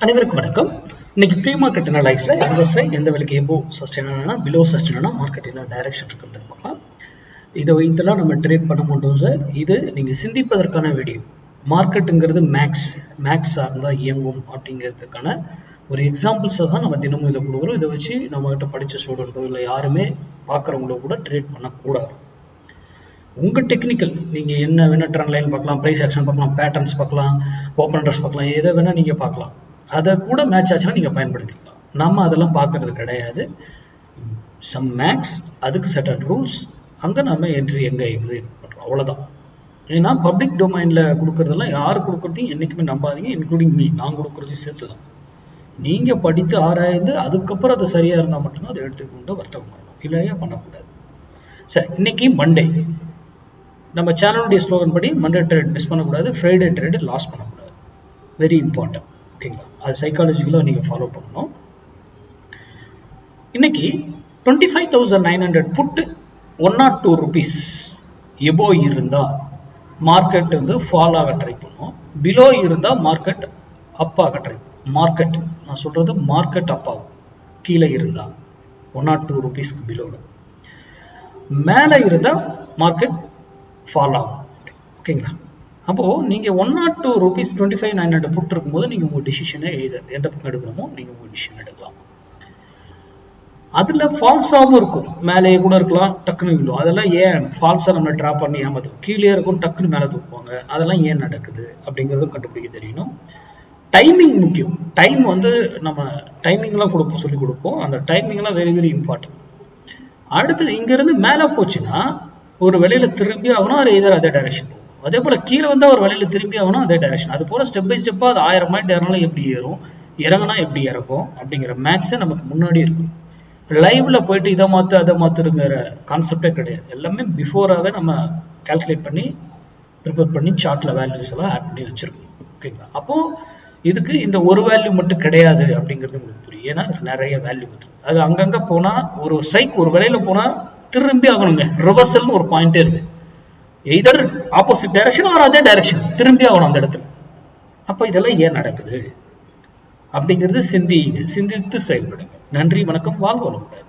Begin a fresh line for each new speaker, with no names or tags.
அனைவருக்கும் வணக்கம். இன்னைக்கு ப்ரீ மார்க்கெட் அனலைஸ்ல எந்த விலைக்கு எபோ சஸ்டைனா பிலோ சஸ்டைனா மார்க்கெட் என்ன டைரக்ஷன் இருக்குன்றது பார்க்கலாம். இதை வைத்துலாம் நம்ம ட்ரேட் பண்ண மாட்டோம் சார். இது நீங்க சிந்திப்பதற்கான வீடியோ. மார்க்கெட்டுங்கிறது மேக்ஸ் சார்ந்தா இயங்கும் அப்படிங்கிறதுக்கான ஒரு எக்ஸாம்பிள்ஸை தான் நம்ம தினமும் இதை கொடுக்குறோம். இதை வச்சு நம்ம கிட்ட படிச்ச ஸ்டூடெண்ட்டோ இல்லை யாருமே பார்க்குறவங்களோ கூட ட்ரேட் பண்ணக்கூடாது. உங்க டெக்னிக்கல் நீங்க என்ன வேணா ட்ரெண்ட் லைன் பார்க்கலாம், பிரைஸ் ஆக்ஷன் பார்க்கலாம், பேட்டர்ன்ஸ் பார்க்கலாம், ஓப்பன் ட்ரெஸ் பார்க்கலாம், எதை வேணா நீங்க பார்க்கலாம். அதை கூட மேட்ச் ஆச்சுன்னா நீங்க பயன்படுத்திக்கலாம். நம்ம அதெல்லாம் பார்க்கறது கிடையாது. சம் மேக்ஸ், அதுக்கு செட்டட் ரூல்ஸ், அங்கே நம்ம என்ட்ரி எங்கே எக்ஸிட் பண்ணுறோம், அவ்வளோதான். ஏன்னா பப்ளிக் டொமைனில் கொடுக்குறதெல்லாம் யார் கொடுக்குறதையும் என்றைக்குமே நம்பாதீங்க, இன்க்ளூடிங் மீ. நான் கொடுக்குறதையும் சேர்த்து தான். நீங்கள் படித்து ஆராய்ந்து அதுக்கப்புறம் அது சரியாக இருந்தால் மட்டும்தான் அதை எடுத்துக்கொண்டு வர்த்தகம் பண்ணணும், இல்லையா பண்ணக்கூடாது. சரி, இன்னைக்கு மண்டே. நம்ம சேனலுடைய ஸ்லோகன் படி மண்டே ட்ரேட் மிஸ் பண்ணக்கூடாது, ஃப்ரைடே ட்ரேடு லாஸ் பண்ணக்கூடாது. Very important. ஓகேங்களா? அது சைக்காலஜிக்கலாக நீங்கள் ஃபாலோ பண்ணணும். இன்னைக்கு 25,900 புட்டு 102 rupees எபோ இருந்தால் மார்க்கெட் வந்து ஃபால் ஆக ட்ரை பண்ணும். பிலோ இருந்தால் மார்க்கெட் அப் ஆக ட்ரை பண்ணும். மார்க்கெட் நான் சொல்றது மார்க்கெட் அப் ஆகும். கீழே இருந்தால் 102 rupees பிலோவில், மேலே இருந்தால் மார்க்கெட் ஃபால் ஆகும். ஓகேங்களா? அப்போது நீங்கள் 102 rupees 25,900 புட் இருக்கும்போது நீங்கள் உங்கள் டிசிஷனை எந்த பக்கம் எடுக்கணுமோ நீங்கள் உங்கள் டிசிஷன் எடுக்கலாம். அதில் ஃபால்ஸாகவும் இருக்கும், மேலேயே கூட இருக்கலாம், டக்குன்னு விழும். அதெல்லாம் ஏன் ஃபால்ஸாக நம்ம ட்ராப் பண்ணி ஏமாத்தும், கீழே இருக்கும் டக்குன்னு மேலே தூக்குவாங்க. அதெல்லாம் ஏன் நடக்குது அப்படிங்கிறதும் கண்டுபிடிக்க தெரியணும். டைமிங் முக்கியம். டைம் வந்து நம்ம டைமிங்லாம் சொல்லிக் கொடுப்போம். அந்த டைமிங்லாம் வெரி வெரி இம்பார்ட்டன்ட். அடுத்தது இங்கேருந்து மேலே போச்சுன்னா ஒரு வேலையில திரும்பி ஆகணும், அது எதிராக அதே டைரக்ஷன் போகும். அதே போல் கீழே வந்தால் ஒரு வேலையில திரும்பி ஆகணும், அதே டைரக்ஷன். அது போல் ஸ்டெப் பை ஸ்டெப்பாக அது 1000 பாயிண்ட் ஏறினாலும் எப்படி ஏறும், இறங்கினா எப்படி இறக்கும் அப்படிங்கிற மேக்ஸை நமக்கு முன்னாடி இருக்கும். லைவ்ல போயிட்டு இதை மாற்று அதை மாற்றுங்கிற கான்செப்டே கிடையாது. எல்லாமே பிஃபோராகவே நம்ம கால்குலேட் பண்ணி ப்ரிப்பேர் பண்ணி சார்ட்ல வேல்யூஸ் எல்லாம் ஆட் பண்ணி வச்சிருக்கோம். ஓகேங்களா? அப்போது இதுக்கு இந்த ஒரு வேல்யூ மட்டும் கிடையாது அப்படிங்கிறது உங்களுக்கு புரியும். ஏன்னா அதுக்கு நிறைய வேல்யூ இருக்கு. அது அங்கங்கே போனால் ஒரு வேலையில போனால் திரும்பி ஆகணுங்க. ரிவர்சல்னு ஒரு பாயிண்டே இருக்கு. எய்தர் ஆப்போசிட் டைரக்ஷன் ஆர் அதே டைரக்ஷன், திரும்பி ஆகணும் அந்த இடத்துல. அப்போ இதெல்லாம் ஏன் நடக்குது அப்படிங்கிறது சிந்தித்து செயல்படுங்க. நன்றி, வணக்கம், வாழ்க வளமுடன்.